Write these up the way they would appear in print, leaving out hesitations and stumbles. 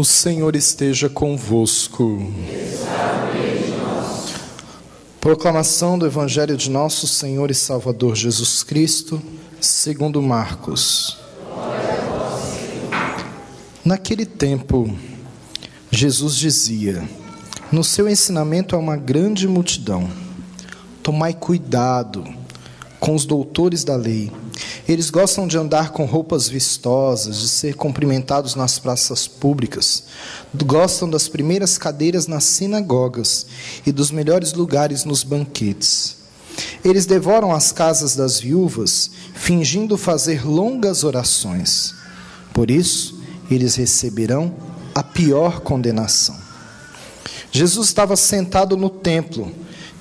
O Senhor esteja convosco. Proclamação do Evangelho de nosso Senhor e Salvador Jesus Cristo, segundo Marcos. Naquele tempo, Jesus dizia: no seu ensinamento há uma grande multidão. Tomai cuidado com os doutores da lei. Eles gostam de andar com roupas vistosas, de ser cumprimentados nas praças públicas. Gostam das primeiras cadeiras nas sinagogas e dos melhores lugares nos banquetes. Eles devoram as casas das viúvas, fingindo fazer longas orações. Por isso, eles receberão a pior condenação. Jesus estava sentado no templo,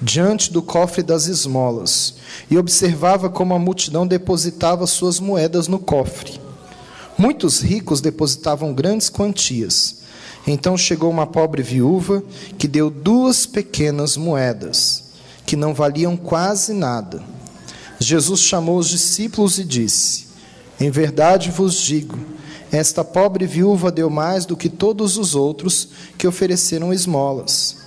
diante do cofre das esmolas, e observava como a multidão depositava suas moedas no cofre. Muitos ricos depositavam grandes quantias. Então chegou uma pobre viúva que deu 2 pequenas moedas, que não valiam quase nada. Jesus chamou os discípulos e disse: em verdade vos digo, esta pobre viúva deu mais do que todos os outros que ofereceram esmolas.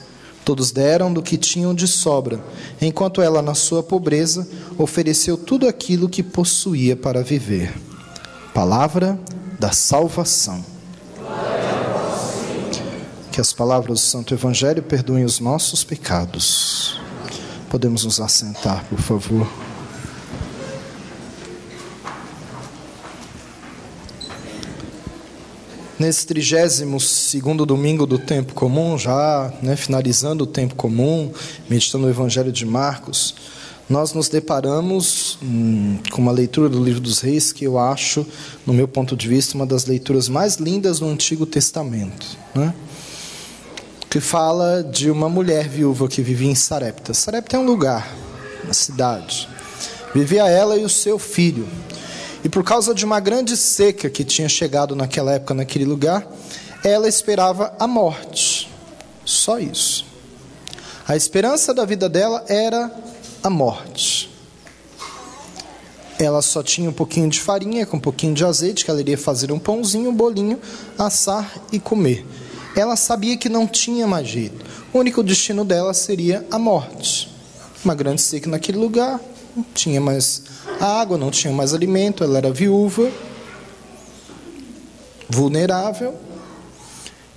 Todos deram do que tinham de sobra, enquanto ela, na sua pobreza, ofereceu tudo aquilo que possuía para viver. Palavra da salvação. Que as palavras do Santo Evangelho perdoem os nossos pecados. Podemos nos assentar, por favor. Nesse 32º domingo do tempo comum, já finalizando o tempo comum, meditando o Evangelho de Marcos, nós nos deparamos com uma leitura do Livro dos Reis que eu acho, no meu ponto de vista, uma das leituras mais lindas do Antigo Testamento, que fala de uma mulher viúva que vivia em Sarepta. Sarepta é um lugar, uma cidade. Vivia ela e o seu filho. E por causa de uma grande seca que tinha chegado naquela época, naquele lugar, ela esperava a morte. Só isso. A esperança da vida dela era a morte. Ela só tinha um pouquinho de farinha, com um pouquinho de azeite, que ela iria fazer um pãozinho, um bolinho, assar e comer. Ela sabia que não tinha mais jeito. O único destino dela seria a morte. Uma grande seca naquele lugar, não tinha mais água, não tinha mais alimento, ela era viúva, vulnerável.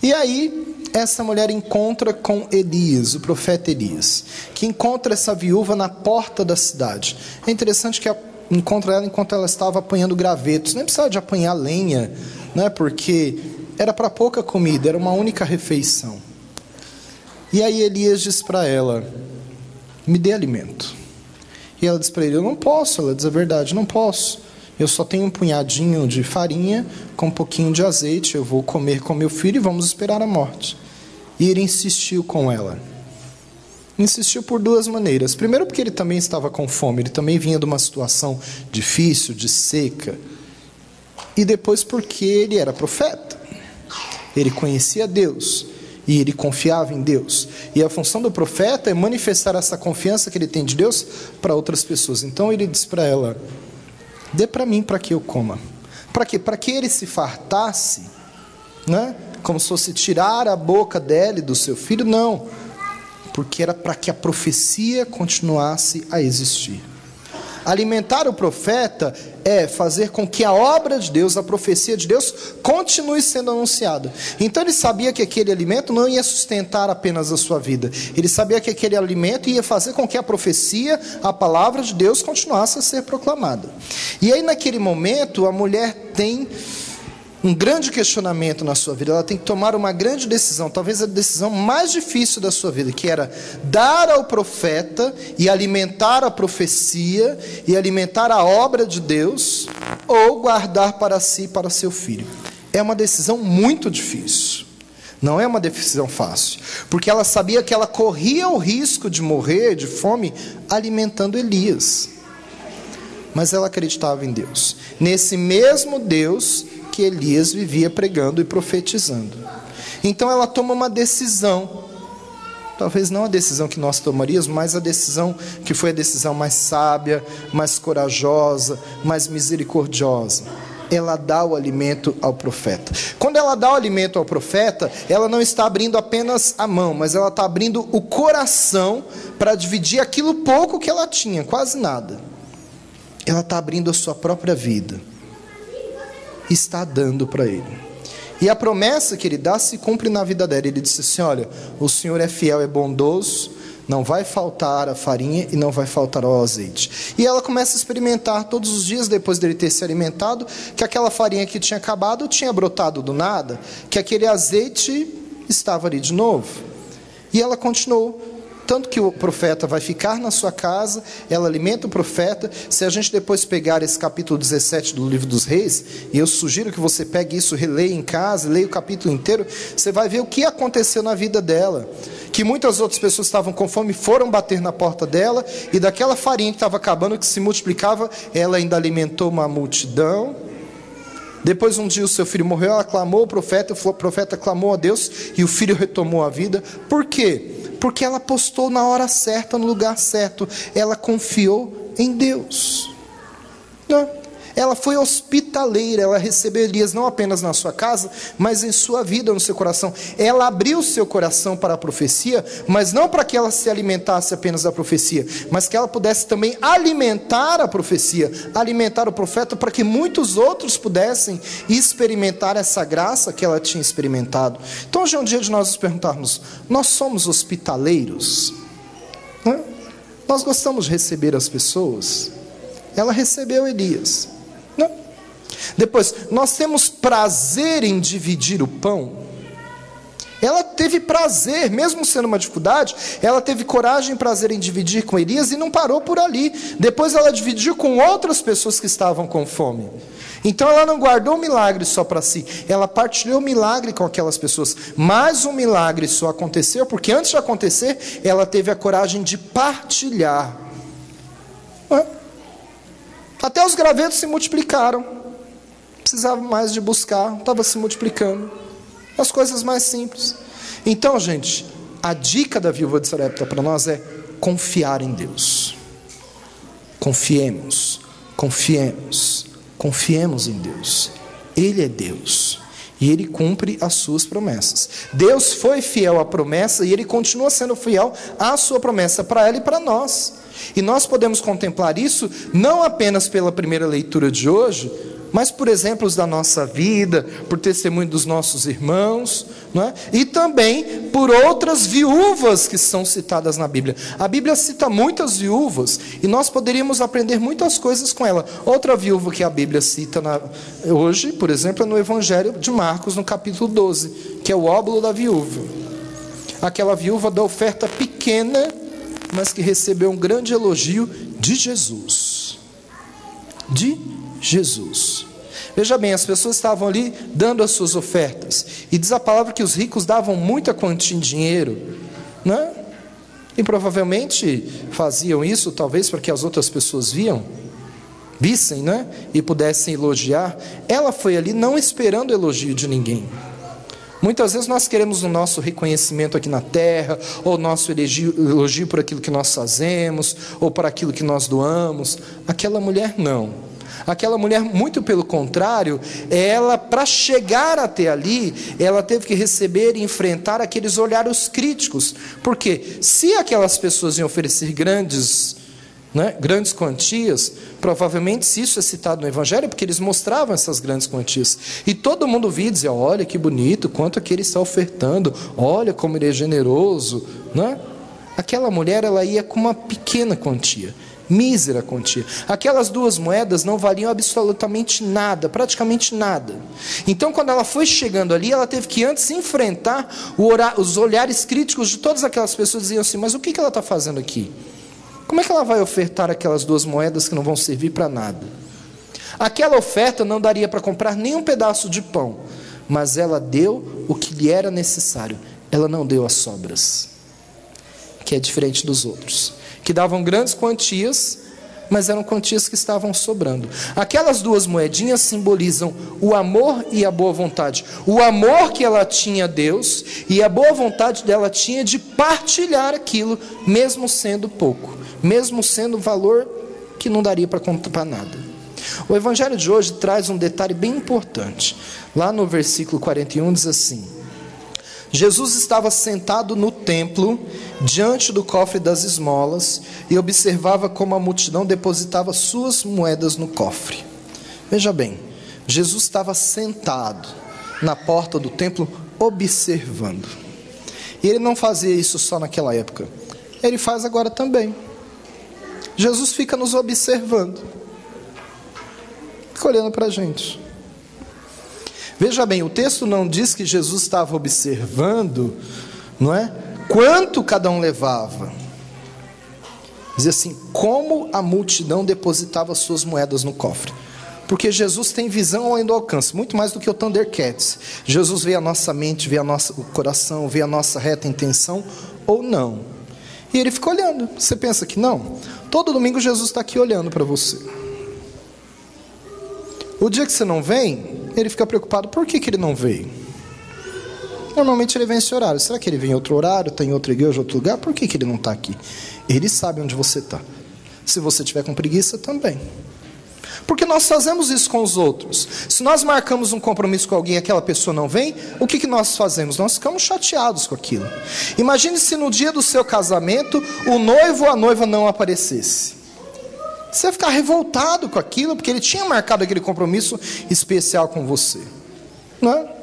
E aí, essa mulher encontra com Elias, o profeta Elias, que encontra essa viúva na porta da cidade. É interessante que encontra ela enquanto ela estava apanhando gravetos. Nem precisava de apanhar lenha, porque era para pouca comida, era uma única refeição. E aí Elias diz para ela: me dê alimento. E ela diz para ele: eu não posso. Ela diz a verdade: não posso. Eu só tenho um punhadinho de farinha com um pouquinho de azeite. Eu vou comer com meu filho e vamos esperar a morte. E ele insistiu com ela. Insistiu por 2 maneiras. Primeiro, porque ele também estava com fome. Ele também vinha de uma situação difícil, de seca. E depois porque ele era profeta. Ele conhecia Deus. E ele confiava em Deus. E a função do profeta é manifestar essa confiança que ele tem de Deus para outras pessoas. Então ele diz para ela: dê para mim para que eu coma. Para quê? Para que ele se fartasse, como se fosse tirar a boca dela e do seu filho? Não. Porque era para que a profecia continuasse a existir. Alimentar o profeta é fazer com que a obra de Deus, a profecia de Deus, continue sendo anunciada. Então ele sabia que aquele alimento não ia sustentar apenas a sua vida. Ele sabia que aquele alimento ia fazer com que a profecia, a palavra de Deus, continuasse a ser proclamada. E aí naquele momento a mulher tem um grande questionamento na sua vida. Ela tem que tomar uma grande decisão, talvez a decisão mais difícil da sua vida, que era dar ao profeta e alimentar a profecia e alimentar a obra de Deus, ou guardar para si e para seu filho. É uma decisão muito difícil. Não é uma decisão fácil, porque ela sabia que ela corria o risco de morrer de fome alimentando Elias. Mas ela acreditava em Deus. Nesse mesmo Deus que Elias vivia pregando e profetizando. Então ela toma uma decisão, talvez não a decisão que nós tomaríamos, mas a decisão que foi a decisão mais sábia, mais corajosa, mais misericordiosa. ela dá o alimento ao profeta. Quando ela dá o alimento ao profeta, ela não está abrindo apenas a mão, mas ela está abrindo o coração para dividir aquilo pouco que ela tinha, quase nada. Ela está abrindo a sua própria vida. Está dando para ele. E a promessa que ele dá se cumpre na vida dela. Ele disse assim: olha, o Senhor é fiel, é bondoso, não vai faltar a farinha e não vai faltar o azeite. E ela começa a experimentar todos os dias, depois dele ter se alimentado, que aquela farinha que tinha acabado tinha brotado do nada, que aquele azeite estava ali de novo. E ela continuou. Tanto que o profeta vai ficar na sua casa, ela alimenta o profeta. Se a gente depois pegar esse capítulo 17 do livro dos reis, e eu sugiro que você pegue isso, releia em casa, leia o capítulo inteiro, você vai ver o que aconteceu na vida dela. Que muitas outras pessoas estavam com fome, foram bater na porta dela, e daquela farinha que estava acabando, que se multiplicava, ela ainda alimentou uma multidão. Depois um dia o seu filho morreu, ela clamou o profeta clamou a Deus, e o filho retomou a vida. Por quê? Porque ela apostou na hora certa, no lugar certo. Ela confiou em Deus. Ela foi hospitaleira. Ela recebeu Elias não apenas na sua casa, mas em sua vida, no seu coração. Ela abriu o seu coração para a profecia, mas não para que ela se alimentasse apenas da profecia, mas que ela pudesse também alimentar a profecia, alimentar o profeta, para que muitos outros pudessem experimentar essa graça que ela tinha experimentado. Então hoje é um dia de nós nos perguntarmos: nós somos hospitaleiros? Nós gostamos de receber as pessoas? Ela recebeu Elias. Depois, nós temos prazer em dividir o pão. Ela teve prazer, mesmo sendo uma dificuldade, ela teve coragem e prazer em dividir com Elias e não parou por ali. Depois ela dividiu com outras pessoas que estavam com fome. Então ela não guardou o milagre só para si, ela partilhou o milagre com aquelas pessoas. Mas o milagre só aconteceu porque antes de acontecer, ela teve a coragem de partilhar. Até os gravetos se multiplicaram. Precisava mais de buscar, estava se multiplicando. As coisas mais simples. Então, gente, a dica da viúva de Sarepta para nós é confiar em Deus. Confiemos em Deus. Ele é Deus e Ele cumpre as suas promessas. Deus foi fiel à promessa e Ele continua sendo fiel à sua promessa para ela e para nós. E nós podemos contemplar isso não apenas pela primeira leitura de hoje, mas por exemplos da nossa vida, por testemunho dos nossos irmãos, não é? E também por outras viúvas que são citadas na Bíblia. A Bíblia cita muitas viúvas e nós poderíamos aprender muitas coisas com ela. Outra viúva que a Bíblia cita hoje, por exemplo, é no Evangelho de Marcos, no capítulo 12, que é o óbolo da viúva. Aquela viúva da oferta pequena, mas que recebeu um grande elogio de Jesus. Veja bem, as pessoas estavam ali dando as suas ofertas, e diz a palavra que os ricos davam muita quantia em dinheiro, né? E provavelmente faziam isso talvez para que as outras pessoas vissem, né? E pudessem elogiar. Ela foi ali não esperando elogio de ninguém. Muitas vezes nós queremos o nosso reconhecimento aqui na terra, ou nosso elogio por aquilo que nós fazemos, ou por aquilo que nós doamos. Aquela mulher não. Aquela mulher, muito pelo contrário, ela, para chegar até ali, ela teve que receber e enfrentar aqueles olhares críticos. Porque se aquelas pessoas iam oferecer grandes quantias, provavelmente se isso é citado no Evangelho, é porque eles mostravam essas grandes quantias. E todo mundo via e dizia: olha que bonito, quanto que ele está ofertando, olha como ele é generoso, né? Aquela mulher, ela ia com uma pequena quantia, mísera quantia. Aquelas 2 moedas não valiam absolutamente nada, praticamente nada. Então, quando ela foi chegando ali, ela teve que antes enfrentar os olhares críticos de todas aquelas pessoas que diziam assim: mas o que ela está fazendo aqui? Como é que ela vai ofertar aquelas 2 moedas que não vão servir para nada? Aquela oferta não daria para comprar nem um pedaço de pão, mas ela deu o que lhe era necessário. Ela não deu as sobras, que é diferente dos outros, que davam grandes quantias, mas eram quantias que estavam sobrando. Aquelas 2 moedinhas simbolizam o amor e a boa vontade. O amor que ela tinha a Deus e a boa vontade dela tinha de partilhar aquilo, mesmo sendo pouco, mesmo sendo valor que não daria para comprar nada. O evangelho de hoje traz um detalhe bem importante. Lá no versículo 41 diz assim: Jesus estava sentado no templo, diante do cofre das esmolas, e observava como a multidão depositava suas moedas no cofre. Veja bem, Jesus estava sentado na porta do templo, observando. E ele não fazia isso só naquela época, ele faz agora também. Jesus fica nos observando, fica olhando para a gente. Veja bem, o texto não diz que Jesus estava observando, não é? Quanto cada um levava. Diz assim, como a multidão depositava suas moedas no cofre. Porque Jesus tem visão além do alcance, muito mais do que o Thundercats. Jesus vê a nossa mente, vê o coração, vê a nossa reta intenção ou não. E ele fica olhando. Você pensa que não? Todo domingo Jesus está aqui olhando para você. O dia que você não vem, ele fica preocupado. Por que ele não veio? Normalmente ele vem esse horário. Será que ele vem em outro horário, está em outra igreja, outro lugar? Por que ele não está aqui? Ele sabe onde você está. Se você tiver com preguiça, também. Porque nós fazemos isso com os outros. Se nós marcamos um compromisso com alguém e aquela pessoa não vem, o que nós fazemos? Nós ficamos chateados com aquilo. Imagine se no dia do seu casamento, o noivo ou a noiva não aparecesse. Você vai ficar revoltado com aquilo, porque ele tinha marcado aquele compromisso especial com você. Não é?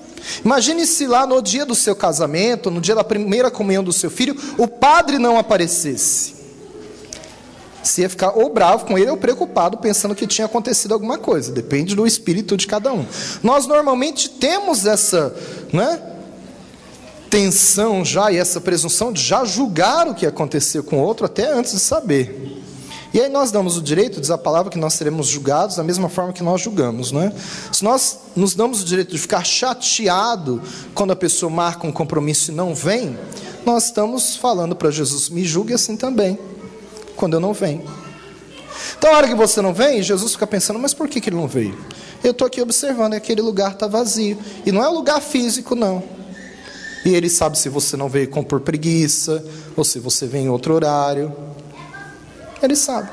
Imagine se lá no dia do seu casamento, no dia da primeira comunhão do seu filho, o padre não aparecesse. Você ia ficar ou bravo com ele ou preocupado, pensando que tinha acontecido alguma coisa. Depende do espírito de cada um. Nós normalmente temos essa, né, tensão já e essa presunção de já julgar o que aconteceu com o outro até antes de saber. E aí nós damos o direito, diz a palavra, que nós seremos julgados da mesma forma que nós julgamos, não é? Se nós nos damos o direito de ficar chateado quando a pessoa marca um compromisso e não vem, nós estamos falando para Jesus, me julgue assim também, quando eu não venho. Então a hora que você não vem, Jesus fica pensando, mas por que ele não veio? Eu estou aqui observando, e aquele lugar está vazio. E não é um lugar físico, não. E ele sabe se você não veio por preguiça, ou se você vem em outro horário. Ele sabe,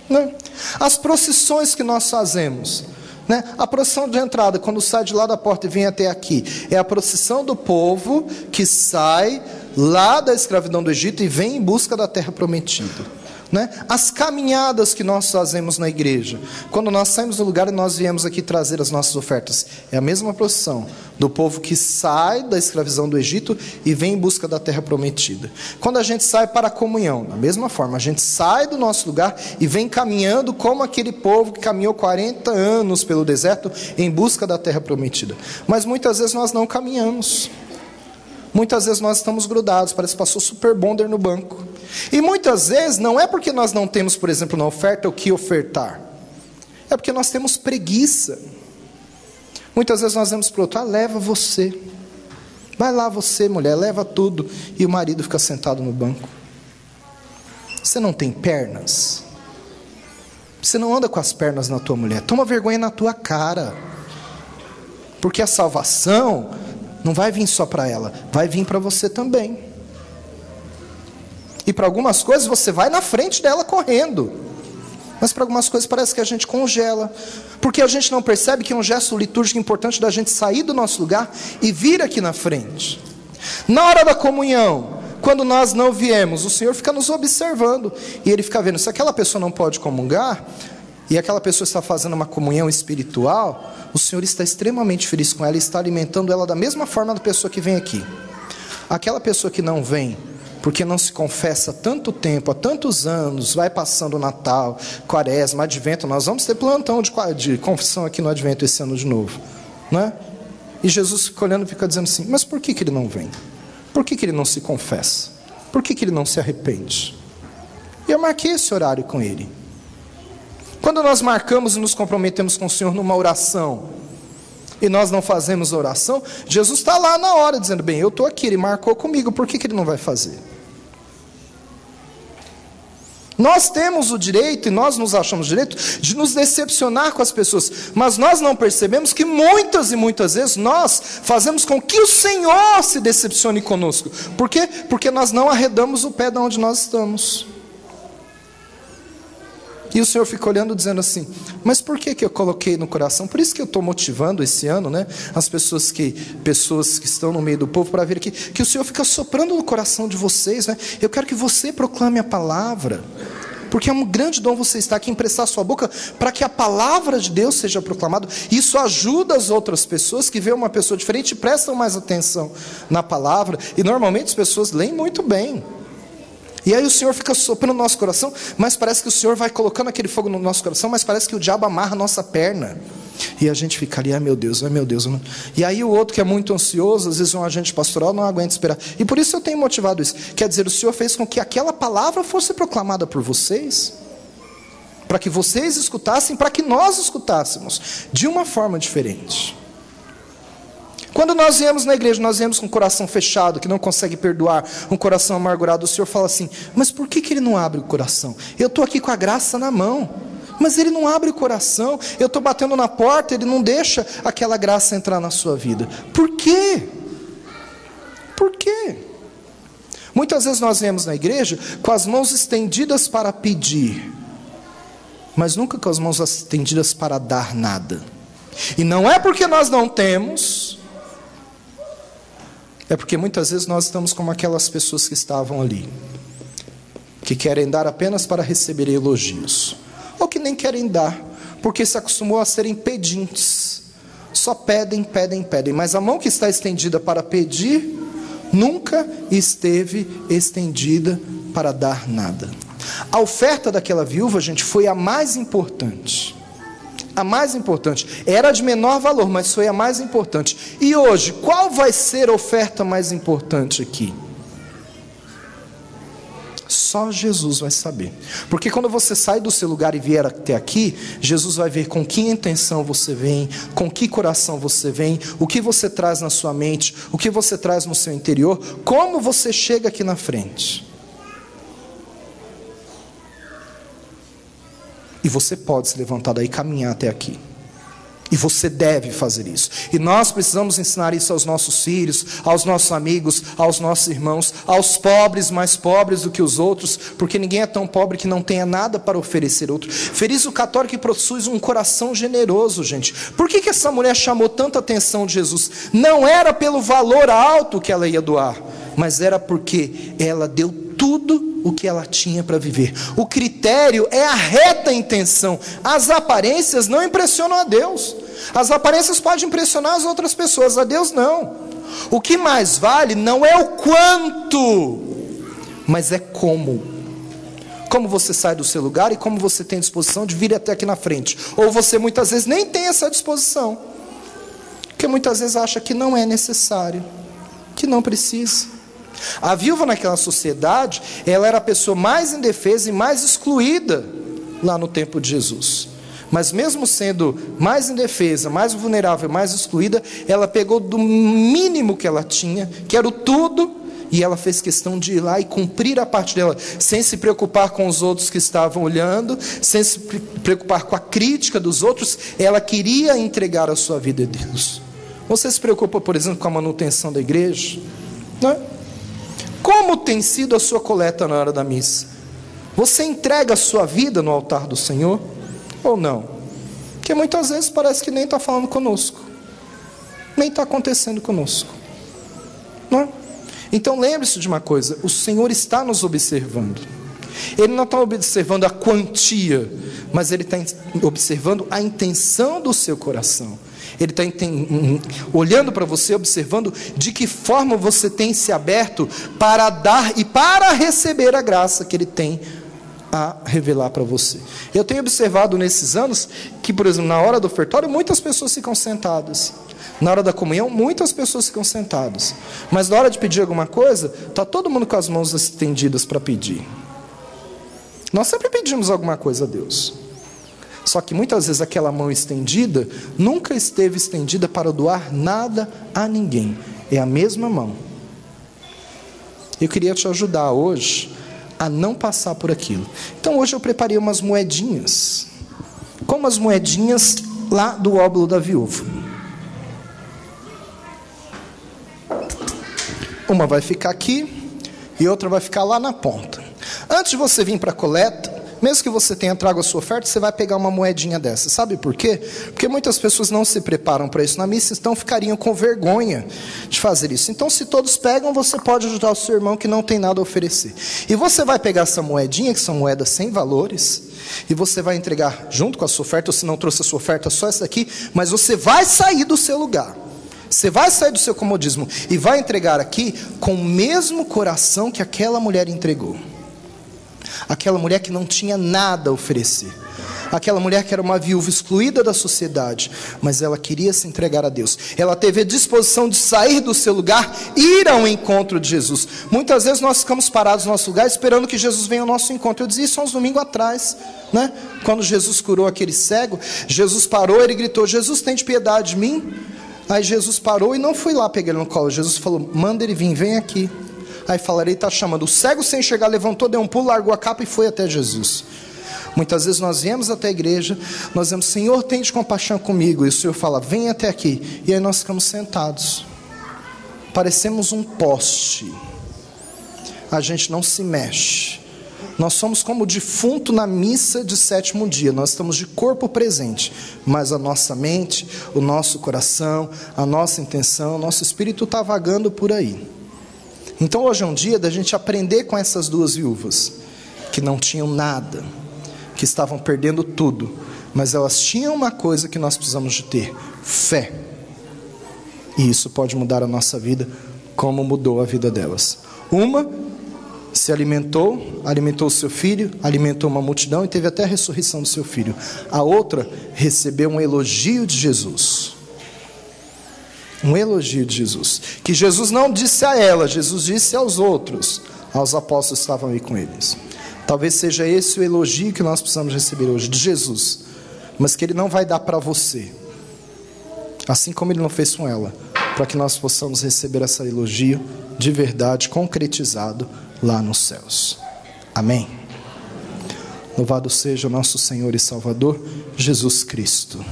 né? As procissões que nós fazemos, né? A procissão de entrada, quando sai de lá da porta e vem até aqui, é a procissão do povo que sai lá da escravidão do Egito e vem em busca da terra prometida, né? As caminhadas que nós fazemos na igreja, quando nós saímos do lugar e nós viemos aqui trazer as nossas ofertas, é a mesma procissão do povo que sai da escravidão do Egito e vem em busca da terra prometida. Quando a gente sai para a comunhão, da mesma forma, a gente sai do nosso lugar e vem caminhando como aquele povo que caminhou 40 anos pelo deserto em busca da terra prometida. Mas muitas vezes nós não caminhamos. Muitas vezes nós estamos grudados, parece que passou super bonder no banco. E muitas vezes não é porque nós não temos, por exemplo, na oferta o que ofertar. É porque nós temos preguiça. Muitas vezes nós dizemos para o outro, leva você. Vai lá você, mulher, leva tudo. E o marido fica sentado no banco. Você não tem pernas? Você não anda com as pernas na tua mulher. Toma vergonha na tua cara. Porque a salvação não vai vir só para ela, vai vir para você também. E para algumas coisas você vai na frente dela correndo. Mas para algumas coisas parece que a gente congela. Porque a gente não percebe que é um gesto litúrgico importante da gente sair do nosso lugar e vir aqui na frente. Na hora da comunhão, quando nós não viemos, o Senhor fica nos observando. E Ele fica vendo, se aquela pessoa não pode comungar, e aquela pessoa está fazendo uma comunhão espiritual, o Senhor está extremamente feliz com ela e está alimentando ela da mesma forma da pessoa que vem aqui. Aquela pessoa que não vem, porque não se confessa há tanto tempo, há tantos anos, vai passando o Natal, Quaresma, Advento, nós vamos ter plantão de confissão aqui no Advento esse ano de novo, não é? E Jesus fica olhando e fica dizendo assim, mas por que ele não vem? Por que ele não se confessa? Por que ele não se arrepende? E eu marquei esse horário com ele. Quando nós marcamos e nos comprometemos com o Senhor numa oração, e nós não fazemos oração, Jesus está lá na hora, dizendo, bem, eu estou aqui, ele marcou comigo, por que ele não vai fazer? Nós temos o direito, e nós nos achamos direito, de nos decepcionar com as pessoas, mas nós não percebemos que muitas e muitas vezes nós fazemos com que o Senhor se decepcione conosco. Por quê? Porque nós não arredamos o pé de onde nós estamos. E o Senhor fica olhando dizendo assim, mas por que eu coloquei no coração? Por isso que eu estou motivando esse ano, né, as pessoas que estão no meio do povo, para ver que o Senhor fica soprando no coração de vocês, né? Eu quero que você proclame a palavra, porque é um grande dom você estar aqui, emprestar a sua boca, para que a palavra de Deus seja proclamada. Isso ajuda as outras pessoas que veem uma pessoa diferente e prestam mais atenção na palavra, e normalmente as pessoas leem muito bem. E aí o Senhor fica soprando no nosso coração, mas parece que o Senhor vai colocando aquele fogo no nosso coração, mas parece que o diabo amarra a nossa perna. E a gente fica ali, ai meu Deus. E aí o outro que é muito ansioso, às vezes um agente pastoral não aguenta esperar. E por isso eu tenho motivado isso. Quer dizer, o Senhor fez com que aquela palavra fosse proclamada por vocês, para que vocês escutassem, para que nós escutássemos, de uma forma diferente. Quando nós viemos na igreja, nós viemos com o coração fechado, que não consegue perdoar, um coração amargurado, o Senhor fala assim, mas por que ele não abre o coração? Eu estou aqui com a graça na mão, mas ele não abre o coração, eu estou batendo na porta, ele não deixa aquela graça entrar na sua vida. Por quê? Por quê? Muitas vezes nós viemos na igreja com as mãos estendidas para pedir, mas nunca com as mãos estendidas para dar nada. E não é porque nós não temos, é porque muitas vezes nós estamos como aquelas pessoas que estavam ali, que querem dar apenas para receber elogios, ou que nem querem dar, porque se acostumou a serem pedintes, só pedem, mas a mão que está estendida para pedir, nunca esteve estendida para dar nada. A oferta daquela viúva, gente, foi a mais importante. A mais importante, era de menor valor, mas foi a mais importante. E hoje, qual vai ser a oferta mais importante aqui? Só Jesus vai saber. Porque quando você sai do seu lugar e vier até aqui, Jesus vai ver com que intenção você vem, com que coração você vem, o que você traz na sua mente, o que você traz no seu interior, como você chega aqui na frente. E você pode se levantar daí e caminhar até aqui. E você deve fazer isso. E nós precisamos ensinar isso aos nossos filhos, aos nossos amigos, aos nossos irmãos, aos pobres, mais pobres do que os outros, porque ninguém é tão pobre que não tenha nada para oferecer outro. Feliz o católico que possui um coração generoso, gente. Por que essa mulher chamou tanta atenção de Jesus? Não era pelo valor alto que ela ia doar, mas era porque ela deu tudo o que ela tinha para viver. O critério é a reta intenção. As aparências não impressionam a Deus. As aparências podem impressionar as outras pessoas, a Deus não. O que mais vale não é o quanto, mas é como. Como você sai do seu lugar e como você tem disposição de vir até aqui na frente. Ou você muitas vezes nem tem essa disposição, porque muitas vezes acha que não é necessário, que não precisa. A viúva naquela sociedade, ela era a pessoa mais indefesa e mais excluída lá no tempo de Jesus. Mas mesmo sendo mais indefesa, mais vulnerável, mais excluída, ela pegou do mínimo que ela tinha, que era o tudo, e ela fez questão de ir lá e cumprir a parte dela, sem se preocupar com os outros que estavam olhando, sem se preocupar com a crítica dos outros. Ela queria entregar a sua vida a Deus. Você se preocupa, por exemplo, com a manutenção da igreja? Não é? Como tem sido a sua coleta na hora da missa? Você entrega a sua vida no altar do Senhor? Ou não? Porque muitas vezes parece que nem está falando conosco, nem está acontecendo conosco, não é? Então lembre-se de uma coisa, o Senhor está nos observando. Ele não está observando a quantia, mas Ele está observando a intenção do seu coração. Ele está olhando para você, observando de que forma você tem se aberto para dar e para receber a graça que Ele tem a revelar para você. Eu tenho observado nesses anos que, por exemplo, na hora do ofertório, muitas pessoas ficam sentadas. Na hora da comunhão, muitas pessoas ficam sentadas. Mas na hora de pedir alguma coisa, está todo mundo com as mãos estendidas para pedir. Nós sempre pedimos alguma coisa a Deus. Só que muitas vezes aquela mão estendida nunca esteve estendida para doar nada a ninguém. É a mesma mão. Eu queria te ajudar hoje a não passar por aquilo. Então hoje eu preparei umas moedinhas, como as moedinhas lá do óbolo da viúva. Uma vai ficar aqui e outra vai ficar lá na ponta. Antes de você vir para a coleta, mesmo que você tenha trago a sua oferta, você vai pegar uma moedinha dessa. Sabe por quê? Porque muitas pessoas não se preparam para isso na missa, então ficariam com vergonha de fazer isso. Então, se todos pegam, você pode ajudar o seu irmão que não tem nada a oferecer. E você vai pegar essa moedinha, que são moedas sem valores, e você vai entregar junto com a sua oferta, ou se não trouxe a sua oferta, só essa daqui, mas você vai sair do seu lugar. Você vai sair do seu comodismo e vai entregar aqui com o mesmo coração que aquela mulher entregou. Aquela mulher que não tinha nada a oferecer. Aquela mulher que era uma viúva excluída da sociedade, mas ela queria se entregar a Deus. Ela teve a disposição de sair do seu lugar, ir ao encontro de Jesus. Muitas vezes nós ficamos parados no nosso lugar, esperando que Jesus venha ao nosso encontro. Eu dizia isso há uns domingos atrás, né? Quando Jesus curou aquele cego, Jesus parou, ele gritou: Jesus, tem de piedade de mim? Aí Jesus parou e não foi lá pegar ele no colo. Jesus falou: manda ele vir, vem aqui. Aí falaram: ele está chamando. O cego, sem enxergar, levantou, deu um pulo, largou a capa e foi até Jesus. Muitas vezes nós viemos até a igreja, nós dizemos: Senhor, tem de compaixão comigo. E o Senhor fala: vem até aqui. E aí nós ficamos sentados. Parecemos um poste. A gente não se mexe. Nós somos como o defunto na missa de sétimo dia. Nós estamos de corpo presente, mas a nossa mente, o nosso coração, a nossa intenção, o nosso espírito está vagando por aí. Então hoje é um dia da gente aprender com essas duas viúvas, que não tinham nada, que estavam perdendo tudo, mas elas tinham uma coisa que nós precisamos de ter: fé. E isso pode mudar a nossa vida, como mudou a vida delas. Uma se alimentou o seu filho, alimentou uma multidão e teve até a ressurreição do seu filho. A outra recebeu um elogio de Jesus. Um elogio de Jesus, que Jesus não disse a ela, Jesus disse aos outros, aos apóstolos que estavam aí com eles. Talvez seja esse o elogio que nós precisamos receber hoje, de Jesus, mas que Ele não vai dar para você, assim como Ele não fez com ela, para que nós possamos receber esse elogio de verdade, concretizado lá nos céus. Amém? Louvado seja o nosso Senhor e Salvador, Jesus Cristo.